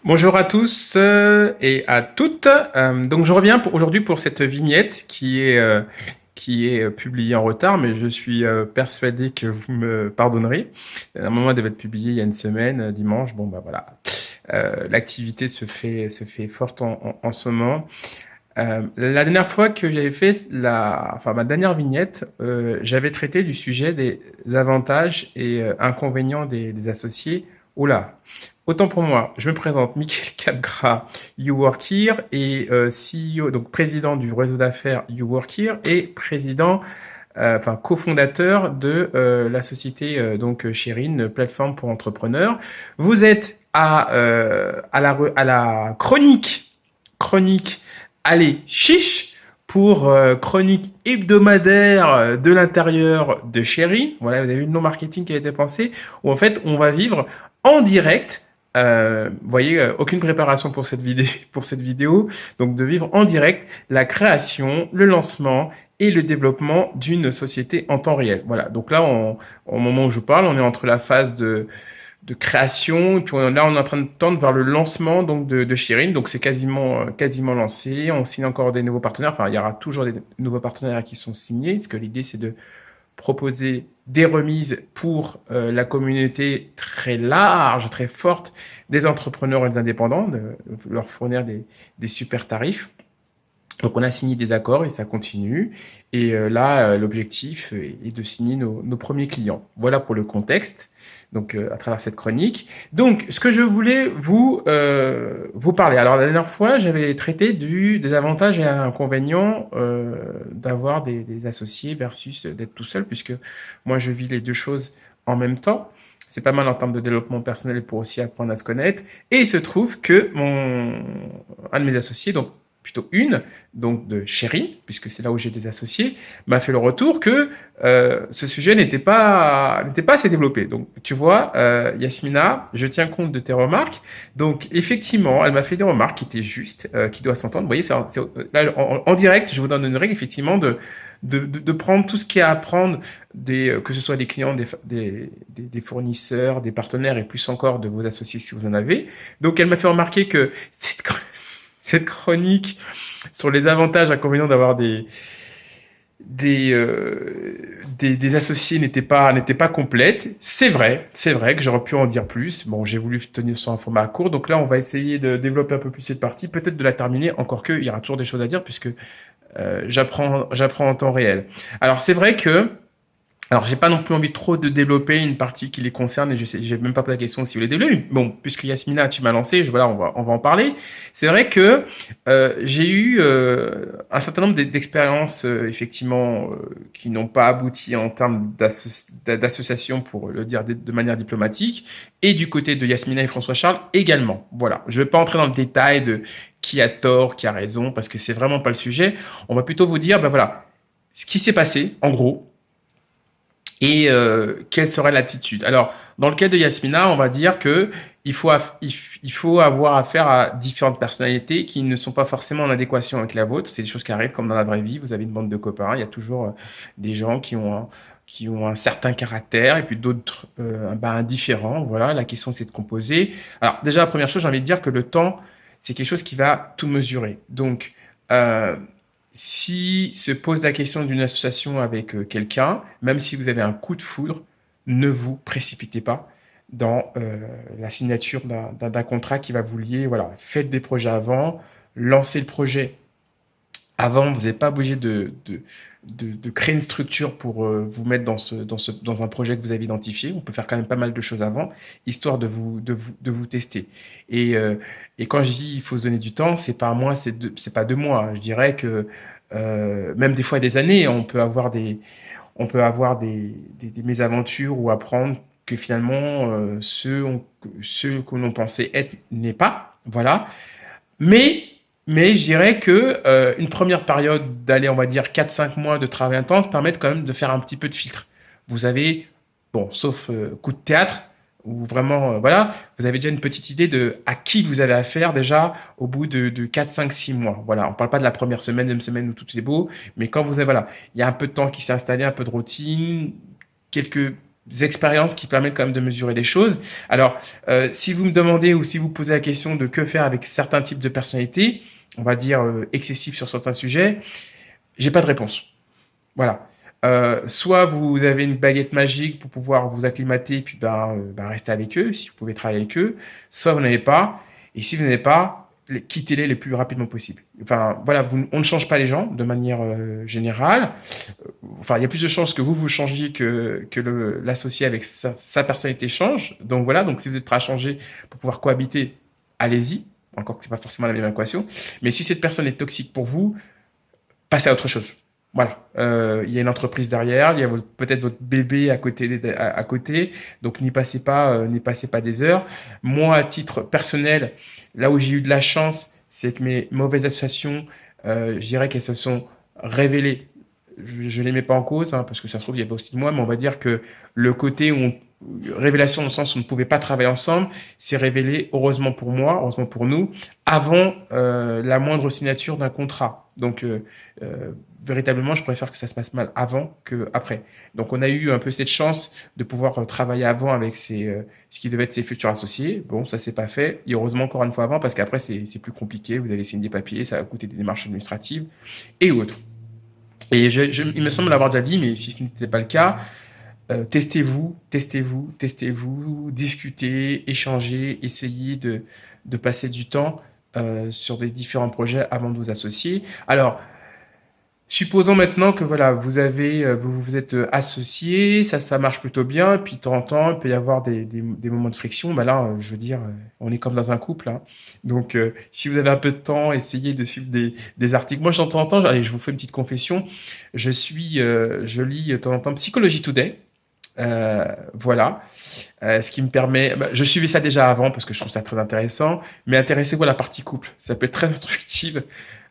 Bonjour à tous et à toutes. Donc je reviens aujourd'hui pour cette vignette qui est publiée en retard, mais je suis persuadé que vous me pardonnerez. Normalement, elle devait être publiée il y a une semaine, dimanche. Bon bah voilà. L'activité se fait forte en ce moment. La dernière fois que j'avais fait ma dernière vignette, j'avais traité du sujet des avantages et inconvénients des associés. Oula, autant pour moi, je me présente, Mickaël Capgras, You Work Here, et CEO, donc président du réseau d'affaires You Work Here, et président, cofondateur de la société Sherine, plateforme pour entrepreneurs. Vous êtes à la chronique Allez, chiche pour chronique hebdomadaire de l'intérieur de Chéri. Voilà, vous avez vu le nom marketing qui a été pensé, où en fait on va vivre en direct. Vous voyez, aucune préparation pour cette vidéo, donc de vivre en direct la création, le lancement et le développement d'une société en temps réel. Voilà, donc là, au moment où je parle, on est entre la phase de création. Et puis là, on est en train de tendre vers le lancement donc de Sherin. Donc c'est quasiment lancé. On signe encore des nouveaux partenaires. Enfin, il y aura toujours des nouveaux partenaires qui sont signés. Parce que l'idée, c'est de proposer des remises pour la communauté très large, très forte des entrepreneurs et des indépendants, de leur fournir des super tarifs. Donc on a signé des accords et ça continue. Et là, l'objectif est de signer nos premiers clients. Voilà pour le contexte, donc à travers cette chronique. Donc ce que je voulais vous parler. Alors la dernière fois, j'avais traité des avantages et inconvénients d'avoir des associés versus d'être tout seul, puisque moi je vis les deux choses en même temps. C'est pas mal en termes de développement personnel pour aussi apprendre à se connaître. Et il se trouve que un de mes associés, donc plutôt une, donc de Chéri, puisque c'est là où j'ai des associés, m'a fait le retour que ce sujet n'était pas assez développé. Donc, tu vois, Yasmina, je tiens compte de tes remarques. Donc, effectivement, elle m'a fait des remarques qui étaient justes, qui doivent s'entendre. Vous voyez, là, en direct, je vous donne une règle, effectivement, de prendre tout ce qu'il y a à prendre, que ce soit des clients, des fournisseurs, des partenaires, et plus encore de vos associés si vous en avez. Donc, elle m'a fait remarquer que cette chronique sur les avantages et inconvénients d'avoir des, euh, des associés n'était pas complète. C'est vrai que j'aurais pu en dire plus. Bon, j'ai voulu tenir sur un format court. Donc là, on va essayer de développer un peu plus cette partie, peut-être de la terminer, encore que il y aura toujours des choses à dire puisque j'apprends en temps réel. Alors c'est vrai que j'ai pas non plus envie trop de développer une partie qui les concerne et je sais, j'ai même pas posé la question si vous les développez. Bon, puisque Yasmina, tu m'as lancé, voilà, on va en parler. C'est vrai que j'ai eu un certain nombre d'expériences effectivement qui n'ont pas abouti en termes d'association, pour le dire de manière diplomatique, et du côté de Yasmina et François Charles également. Voilà, je vais pas entrer dans le détail de qui a tort, qui a raison, parce que c'est vraiment pas le sujet. On va plutôt vous dire, ben voilà, ce qui s'est passé, en gros, et quelle serait l'attitude. Alors, dans le cas de Yasmina, on va dire que il faut avoir affaire à différentes personnalités qui ne sont pas forcément en adéquation avec la vôtre. C'est des choses qui arrivent comme dans la vraie vie. Vous avez une bande de copains, il y a toujours des gens qui ont un certain caractère et puis d'autres indifférents. Voilà, la question c'est de composer. Alors déjà, la première chose, j'ai envie de dire que le temps, c'est quelque chose qui va tout mesurer. Donc, euh, si se pose la question d'une association avec quelqu'un, même si vous avez un coup de foudre, ne vous précipitez pas dans la signature d'un contrat qui va vous lier. Voilà, faites des projets avant, lancez le projet avant. Vous n'êtes pas obligé de créer une structure pour vous mettre dans un projet que vous avez identifié. On peut faire quand même pas mal de choses avant, histoire de vous tester. Et, euh, et quand je dis il faut se donner du temps, c'est pas un mois, c'est pas 2 mois. Je dirais que même des fois des années, on peut avoir des mésaventures ou apprendre que finalement ceux que l'on pensait être n'est pas. Voilà. Mais, mais je dirais que une première période d'aller, on va dire, 4-5 mois de travail intense permettent quand même de faire un petit peu de filtre. Vous avez, bon, sauf coup de théâtre, ou vraiment, voilà, vous avez déjà une petite idée de à qui vous avez affaire déjà au bout de 4-5-6 mois. Voilà, on parle pas de la première semaine, deuxième semaine où tout est beau, mais quand vous avez, voilà, il y a un peu de temps qui s'est installé, un peu de routine, quelques expériences qui permettent quand même de mesurer les choses. Alors, si vous me demandez ou si vous posez la question de que faire avec certains types de personnalités, on va dire excessifs sur certains sujets, j'ai pas de réponse. Voilà. Soit vous avez une baguette magique pour pouvoir vous acclimater, puis rester avec eux, si vous pouvez travailler avec eux. Soit vous n'avez pas. Et si vous n'avez pas, quittez-les le plus rapidement possible. Enfin, voilà, on ne change pas les gens de manière générale. Enfin, il y a plus de chances que vous changiez que l'associé avec sa personnalité change. Donc voilà, donc si vous êtes prêt à changer pour pouvoir cohabiter, allez-y. Encore que c'est pas forcément la même équation. Mais si cette personne est toxique pour vous, passez à autre chose. Voilà, il y a une entreprise derrière, il y a peut-être votre bébé à côté, donc n'y passez pas des heures. Moi, à titre personnel, là où j'ai eu de la chance, c'est que mes mauvaises associations, je dirais qu'elles se sont révélées. Je les mets pas en cause, hein, parce que ça se trouve il y avait aussi de moi, mais on va dire que le côté révélation dans le sens où on ne pouvait pas travailler ensemble, s'est révélé heureusement pour moi, heureusement pour nous, avant la moindre signature d'un contrat. Donc véritablement, je préfère que ça se passe mal avant que après. Donc on a eu un peu cette chance de pouvoir travailler avant avec ce qui devait être ses futurs associés. Bon, ça s'est pas fait. Et heureusement encore une fois avant, parce qu'après c'est plus compliqué. Vous allez signer des papiers, ça va coûter des démarches administratives et autres. Et il me semble l'avoir déjà dit, mais si ce n'était pas le cas, testez-vous, discutez, échangez, essayez de passer du temps sur des différents projets avant de vous associer. Alors, supposons maintenant que voilà, vous êtes associé, ça marche plutôt bien, puis de temps en temps, il peut y avoir des moments de friction. Ben là, je veux dire, on est comme dans un couple, hein. Donc, si vous avez un peu de temps, essayez de suivre des articles. Moi, de temps en temps, allez, je vous fais une petite confession. Je lis de temps en temps Psychology Today. Voilà. Ce qui me permet, je suivais ça déjà avant parce que je trouve ça très intéressant, mais intéressez-vous à la partie couple. Ça peut être très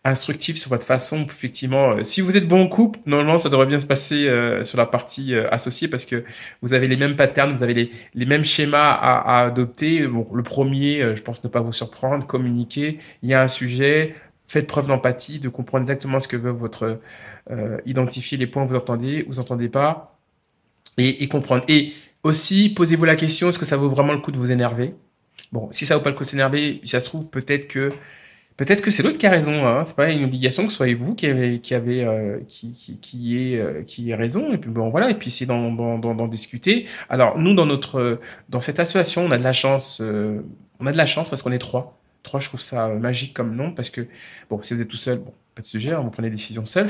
instructif sur votre façon, effectivement. Si vous êtes bon en couple, normalement, ça devrait bien se passer sur la partie associée parce que vous avez les mêmes patterns, vous avez les mêmes schémas à adopter. Bon, le premier, je pense ne pas vous surprendre, communiquer. Il y a un sujet, faites preuve d'empathie, de comprendre exactement ce que veut votre identifier les points que vous entendez pas et comprendre. Et aussi, posez-vous la question, est-ce que ça vaut vraiment le coup de vous énerver? Bon, si ça vaut pas le coup de s'énerver, si ça se trouve, peut-être que c'est l'autre qui a raison, hein. C'est pas une obligation que ce soit vous qui ait raison. Et puis bon, voilà. Et puis c'est d'en discuter. Alors nous, dans cette association, on a de la chance parce qu'on est trois. Trois, je trouve ça magique comme nom parce que bon, si vous êtes tout seul, bon, pas de sujet, hein, vous prenez des décisions seul.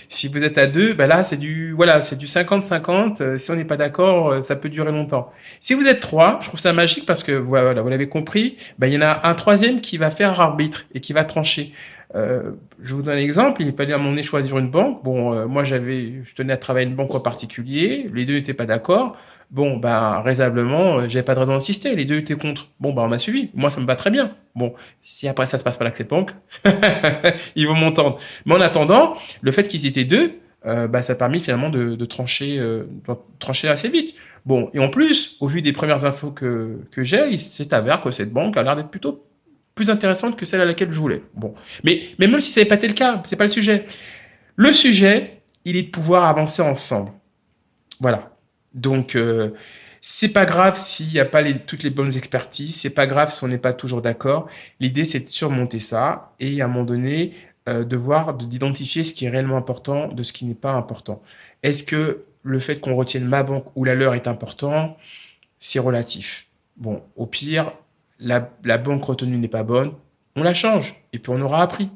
Si vous êtes à deux, ben là, c'est du 50-50. Si on n'est pas d'accord, ça peut durer longtemps. Si vous êtes trois, je trouve ça magique parce que voilà, vous l'avez compris, ben, il y en a un troisième qui va faire arbitre et qui va trancher. Je vous donne un exemple. Il est fallu à un moment donné choisir une banque. Bon, moi je tenais à travailler une banque en particulier. Les deux n'étaient pas d'accord. Bon, ben raisonnablement, j'avais pas de raison d'insister. Les deux étaient contre. Bon, ben on m'a suivi. Moi, ça me va très bien. Bon, si après ça se passe pas avec cette banque, ils vont m'entendre. Mais en attendant, le fait qu'ils étaient deux, ça a permis finalement de trancher assez vite. Bon, et en plus, au vu des premières infos que j'ai, il s'est avéré que cette banque a l'air d'être plutôt plus intéressante que celle à laquelle je voulais. Bon, mais même si ça n'avait pas été le cas, c'est pas le sujet. Le sujet, il est de pouvoir avancer ensemble. Voilà. Donc, c'est pas grave s'il n'y a pas toutes les bonnes expertises, c'est pas grave si on n'est pas toujours d'accord. L'idée, c'est de surmonter ça et à un moment donné, d'identifier ce qui est réellement important de ce qui n'est pas important. Est-ce que le fait qu'on retienne ma banque ou la leur est important? C'est relatif. Bon, au pire, la banque retenue n'est pas bonne, on la change et puis on aura appris.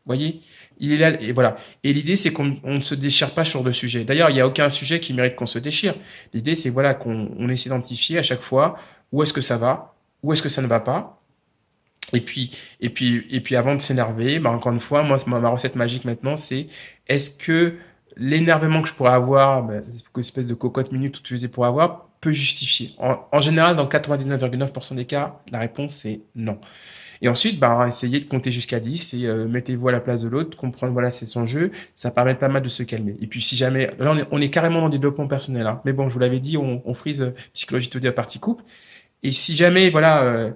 Voyez, il est là et voilà. Et l'idée, c'est qu'on ne se déchire pas sur le sujet. D'ailleurs, il n'y a aucun sujet qui mérite qu'on se déchire. L'idée, c'est voilà qu'on essaie d'identifier à chaque fois où est-ce que ça va, où est-ce que ça ne va pas. Et puis, avant de s'énerver, encore une fois, moi, ma recette magique maintenant, c'est est-ce que l'énervement que je pourrais avoir, cette espèce de cocotte minute utilisée pour avoir, peut justifier. En général, dans 99,9% des cas, la réponse c'est non. Et ensuite, essayez de compter jusqu'à 10 et mettez-vous à la place de l'autre, comprendre, voilà, c'est son jeu, ça permet pas mal de se calmer. Et puis si jamais, là on est carrément dans du développement personnel, hein. Mais bon, je vous l'avais dit, on frise psychologie tout à partie couple. Et si jamais, voilà,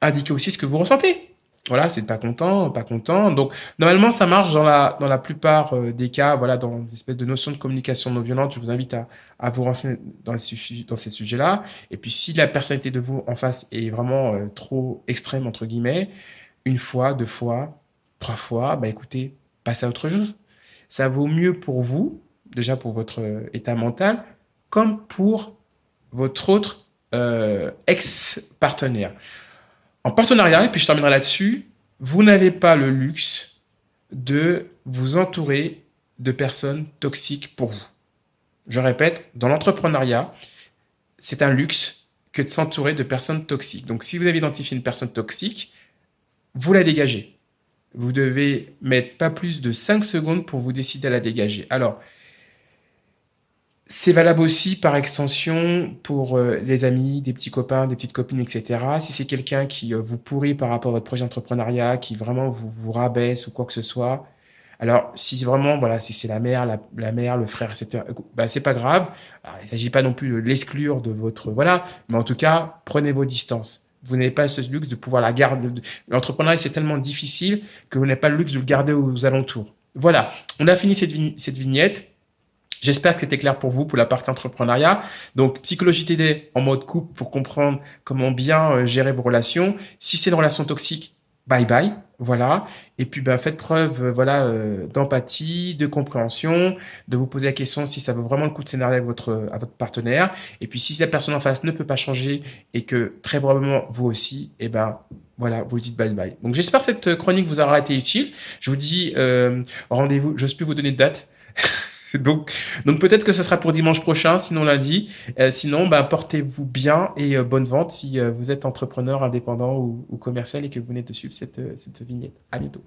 indiquez aussi ce que vous ressentez. Voilà, c'est pas content, pas content. Donc, normalement, ça marche dans la plupart des cas, voilà, dans des espèces de notions de communication non violente. Je vous invite à vous renseigner dans ces sujets-là. Et puis, si la personnalité de vous en face est vraiment trop extrême, entre guillemets, une fois, deux fois, trois fois, bah écoutez, passez à autre chose. Ça vaut mieux pour vous, déjà pour votre état mental, comme pour votre autre ex-partenaire. En partenariat, et puis je terminerai là-dessus, vous n'avez pas le luxe de vous entourer de personnes toxiques pour vous. Je répète, dans l'entrepreneuriat, c'est un luxe que de s'entourer de personnes toxiques. Donc si vous avez identifié une personne toxique, vous la dégagez. Vous devez mettre pas plus de 5 secondes pour vous décider à la dégager. Alors, c'est valable aussi par extension pour les amis, des petits copains, des petites copines, etc. Si c'est quelqu'un qui vous pourrit par rapport à votre projet d'entrepreneuriat, qui vraiment vous rabaisse ou quoi que ce soit, alors si vraiment, voilà, si c'est la mère, la mère, le frère, etc., bah, c'est pas grave. Alors, il ne s'agit pas non plus de l'exclure de votre, voilà, mais en tout cas, prenez vos distances. Vous n'avez pas ce luxe de pouvoir la garder. L'entrepreneuriat, c'est tellement difficile que vous n'avez pas le luxe de le garder aux alentours. Voilà, on a fini cette vignette. J'espère que c'était clair pour vous pour la partie entrepreneuriat. Donc, psychologie TD en mode couple pour comprendre comment bien gérer vos relations. Si c'est une relation toxique, bye bye. Voilà. Et puis, ben, faites preuve, voilà, d'empathie, de compréhension, de vous poser la question si ça vaut vraiment le coup de s'énerver avec à votre partenaire. Et puis, si la personne en face ne peut pas changer et que très probablement vous aussi, eh ben, voilà, vous dites bye bye. Donc, j'espère que cette chronique vous aura été utile. Je vous dis rendez-vous. Je n'ose plus vous donner de date. Donc, donc peut-être que ce sera pour dimanche prochain, sinon lundi. Sinon, bah, portez-vous bien et bonne vente si vous êtes entrepreneur indépendant ou commercial et que vous venez de suivre cette vignette. À bientôt.